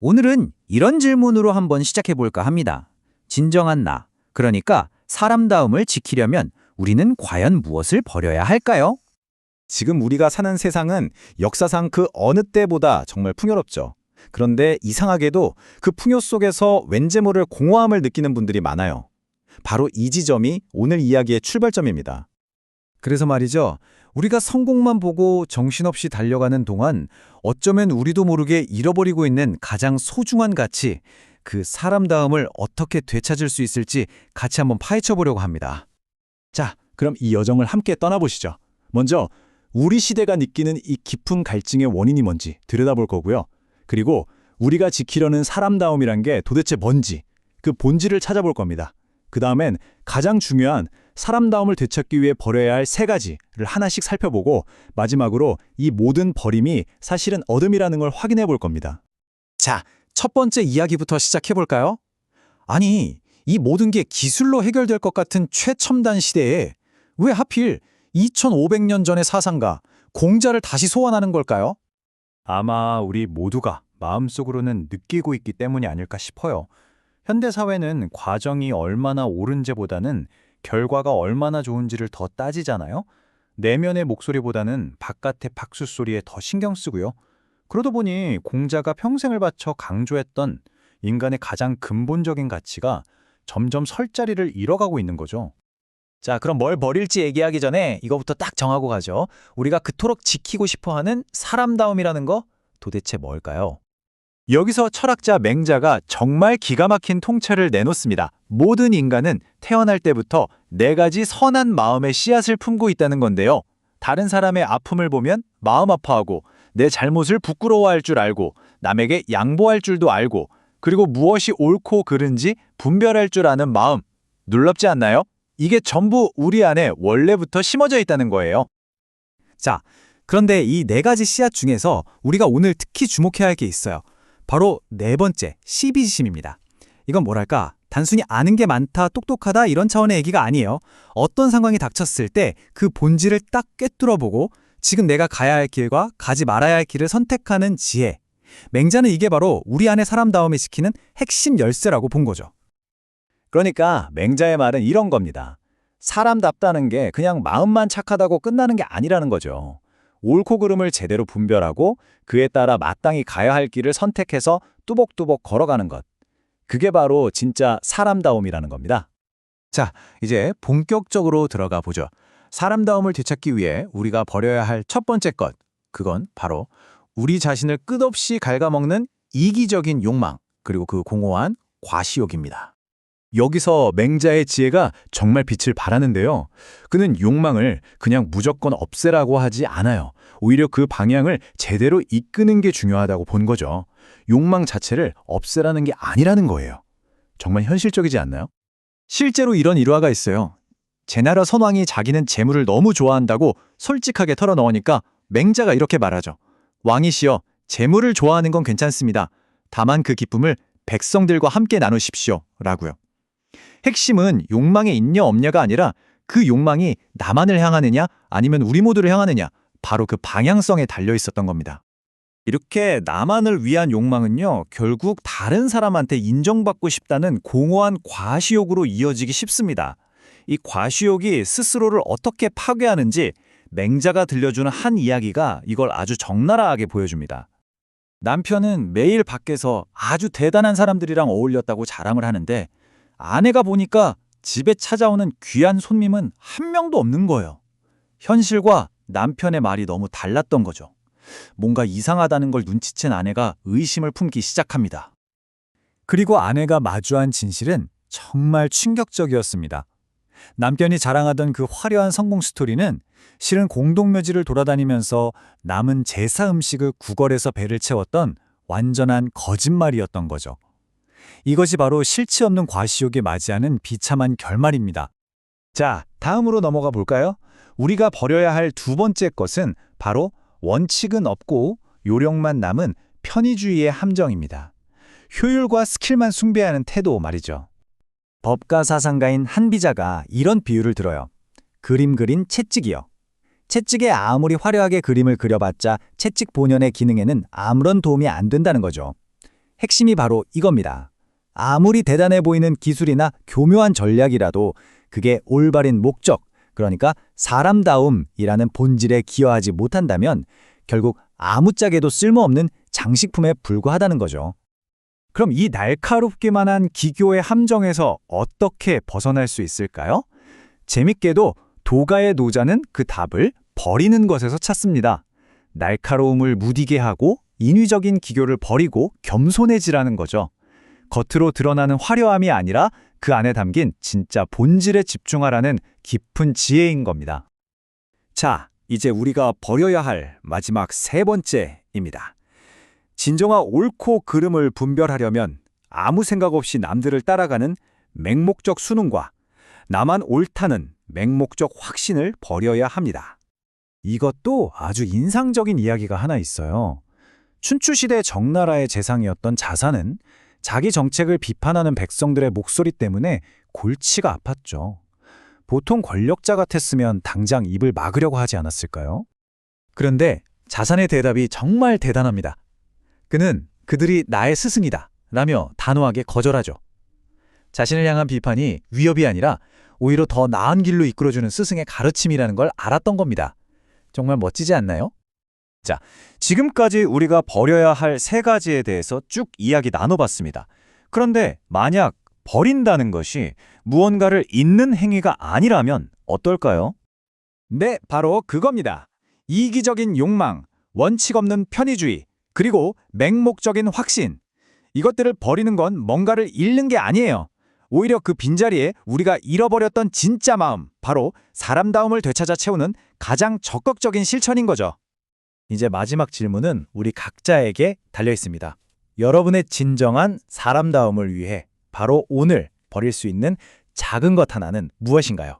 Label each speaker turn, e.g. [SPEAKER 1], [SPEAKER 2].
[SPEAKER 1] 오늘은 이런 질문으로 한번 시작해 볼까 합니다. 진정한 나, 그러니까 사람다움을 지키려면 우리는 과연 무엇을 버려야 할까요?
[SPEAKER 2] 지금 우리가 사는 세상은 역사상 그 어느 때보다 정말 풍요롭죠. 그런데 이상하게도 그 풍요 속에서 왠지 모를 공허함을 느끼는 분들이 많아요. 바로 이 지점이 오늘 이야기의 출발점입니다.
[SPEAKER 3] 그래서 말이죠. 우리가 성공만 보고 정신없이 달려가는 동안 어쩌면 우리도 모르게 잃어버리고 있는 가장 소중한 가치, 그 사람다움을 어떻게 되찾을 수 있을지 같이 한번 파헤쳐 보려고 합니다.
[SPEAKER 2] 자, 그럼 이 여정을 함께 떠나보시죠. 먼저 우리 시대가 느끼는 이 깊은 갈증의 원인이 뭔지 들여다볼 거고요. 그리고 우리가 지키려는 사람다움이란 게 도대체 뭔지, 그 본질을 찾아볼 겁니다. 그 다음엔 가장 중요한 사람다움을 되찾기 위해 버려야 할 세 가지를 하나씩 살펴보고 마지막으로 이 모든 버림이 사실은 어둠이라는 걸 확인해 볼 겁니다.
[SPEAKER 3] 자, 첫 번째 이야기부터 시작해 볼까요? 아니, 이 모든 게 기술로 해결될 것 같은 최첨단 시대에 왜 하필 2500년 전의 사상가, 공자를 다시 소환하는 걸까요?
[SPEAKER 4] 아마 우리 모두가 마음속으로는 느끼고 있기 때문이 아닐까 싶어요. 현대사회는 과정이 얼마나 옳은지보다는 결과가 얼마나 좋은지를 더 따지잖아요. 내면의 목소리보다는 바깥의 박수 소리에 더 신경 쓰고요. 그러다 보니 공자가 평생을 바쳐 강조했던 인간의 가장 근본적인 가치가 점점 설 자리를 잃어가고 있는 거죠.
[SPEAKER 3] 자, 그럼 뭘 버릴지 얘기하기 전에 이거부터 딱 정하고 가죠. 우리가 그토록 지키고 싶어하는 사람다움이라는 거 도대체 뭘까요?
[SPEAKER 4] 여기서 철학자 맹자가 정말 기가 막힌 통찰을 내놓습니다. 모든 인간은 태어날 때부터 네 가지 선한 마음의 씨앗을 품고 있다는 건데요. 다른 사람의 아픔을 보면 마음 아파하고, 내 잘못을 부끄러워할 줄 알고, 남에게 양보할 줄도 알고, 그리고 무엇이 옳고 그른지 분별할 줄 아는 마음. 놀랍지 않나요? 이게 전부 우리 안에 원래부터 심어져 있다는 거예요.
[SPEAKER 3] 자, 그런데 이 네 가지 씨앗 중에서 우리가 오늘 특히 주목해야 할 게 있어요. 바로 네 번째, 시비심입니다. 이건 뭐랄까, 단순히 아는 게 많다, 똑똑하다 이런 차원의 얘기가 아니에요. 어떤 상황이 닥쳤을 때 그 본질을 딱 꿰뚫어보고 지금 내가 가야 할 길과 가지 말아야 할 길을 선택하는 지혜. 맹자는 이게 바로 우리 안의 사람다움을 지키는 핵심 열쇠라고 본 거죠.
[SPEAKER 2] 그러니까 맹자의 말은 이런 겁니다. 사람답다는 게 그냥 마음만 착하다고 끝나는 게 아니라는 거죠. 옳고 그름을 제대로 분별하고 그에 따라 마땅히 가야 할 길을 선택해서 뚜벅뚜벅 걸어가는 것. 그게 바로 진짜 사람다움이라는 겁니다.
[SPEAKER 3] 자, 이제 본격적으로 들어가 보죠. 사람다움을 되찾기 위해 우리가 버려야 할 첫 번째 것, 그건 바로 우리 자신을 끝없이 갉아먹는 이기적인 욕망, 그리고 그 공허한 과시욕입니다.
[SPEAKER 2] 여기서 맹자의 지혜가 정말 빛을 발하는데요. 그는 욕망을 그냥 무조건 없애라고 하지 않아요. 오히려 그 방향을 제대로 이끄는 게 중요하다고 본 거죠. 욕망 자체를 없애라는 게 아니라는 거예요. 정말 현실적이지 않나요?
[SPEAKER 3] 실제로 이런 일화가 있어요. 제나라 선왕이 자기는 재물을 너무 좋아한다고 솔직하게 털어놓으니까 맹자가 이렇게 말하죠. 왕이시여, 재물을 좋아하는 건 괜찮습니다. 다만 그 기쁨을 백성들과 함께 나누십시오. 라고요. 핵심은 욕망에 있냐 없냐가 아니라 그 욕망이 나만을 향하느냐 아니면 우리 모두를 향하느냐, 바로 그 방향성에 달려 있었던 겁니다. 이렇게 나만을 위한 욕망은요, 결국 다른 사람한테 인정받고 싶다는 공허한 과시욕으로 이어지기 쉽습니다. 이 과시욕이 스스로를 어떻게 파괴하는지 맹자가 들려주는 한 이야기가 이걸 아주 적나라하게 보여줍니다. 남편은 매일 밖에서 아주 대단한 사람들이랑 어울렸다고 자랑을 하는데 아내가 보니까 집에 찾아오는 귀한 손님은 한 명도 없는 거예요. 현실과 남편의 말이 너무 달랐던 거죠. 뭔가 이상하다는 걸 눈치챈 아내가 의심을 품기 시작합니다. 그리고 아내가 마주한 진실은 정말 충격적이었습니다. 남편이 자랑하던 그 화려한 성공 스토리는 실은 공동묘지를 돌아다니면서 남은 제사 음식을 구걸해서 배를 채웠던 완전한 거짓말이었던 거죠. 이것이 바로 실체 없는 과시욕에 맞이하는 비참한 결말입니다.
[SPEAKER 2] 자, 다음으로 넘어가 볼까요? 우리가 버려야 할 두 번째 것은 바로 원칙은 없고 요령만 남은 편의주의의 함정입니다. 효율과 스킬만 숭배하는 태도 말이죠.
[SPEAKER 3] 법가 사상가인 한비자가 이런 비유를 들어요. 그림 그린 채찍이요. 채찍에 아무리 화려하게 그림을 그려봤자 채찍 본연의 기능에는 아무런 도움이 안 된다는 거죠. 핵심이 바로 이겁니다. 아무리 대단해 보이는 기술이나 교묘한 전략이라도 그게 올바른 목적, 그러니까 사람다움이라는 본질에 기여하지 못한다면 결국 아무짝에도 쓸모없는 장식품에 불과하다는 거죠.
[SPEAKER 4] 그럼 이 날카롭기만 한 기교의 함정에서 어떻게 벗어날 수 있을까요? 재밌게도 도가의 노자는 그 답을 버리는 것에서 찾습니다. 날카로움을 무디게 하고 인위적인 기교를 버리고 겸손해지라는 거죠. 겉으로 드러나는 화려함이 아니라 그 안에 담긴 진짜 본질에 집중하라는 깊은 지혜인 겁니다.
[SPEAKER 2] 자, 이제 우리가 버려야 할 마지막 세 번째입니다. 진정한 옳고 그름을 분별하려면 아무 생각 없이 남들을 따라가는 맹목적 순응과 나만 옳다는 맹목적 확신을 버려야 합니다.
[SPEAKER 3] 이것도 아주 인상적인 이야기가 하나 있어요. 춘추시대 정나라의 재상이었던 자산은 자기 정책을 비판하는 백성들의 목소리 때문에 골치가 아팠죠. 보통 권력자 같았으면 당장 입을 막으려고 하지 않았을까요? 그런데 자산의 대답이 정말 대단합니다. 그는 그들이 나의 스승이다 라며 단호하게 거절하죠. 자신을 향한 비판이 위협이 아니라 오히려 더 나은 길로 이끌어주는 스승의 가르침이라는 걸 알았던 겁니다. 정말 멋지지 않나요?
[SPEAKER 4] 지금까지 우리가 버려야 할 세 가지에 대해서 쭉 이야기 나눠봤습니다. 그런데 만약 버린다는 것이 무언가를 잇는 행위가 아니라면 어떨까요?
[SPEAKER 3] 네, 바로 그겁니다. 이기적인 욕망, 원칙 없는 편의주의, 그리고 맹목적인 확신. 이것들을 버리는 건 뭔가를 잃는 게 아니에요. 오히려 그 빈자리에 우리가 잃어버렸던 진짜 마음, 바로 사람다움을 되찾아 채우는 가장 적극적인 실천인 거죠. 이제 마지막 질문은 우리 각자에게 달려 있습니다. 여러분의 진정한 사람다움을 위해 바로 오늘 버릴 수 있는 작은 것 하나는 무엇인가요?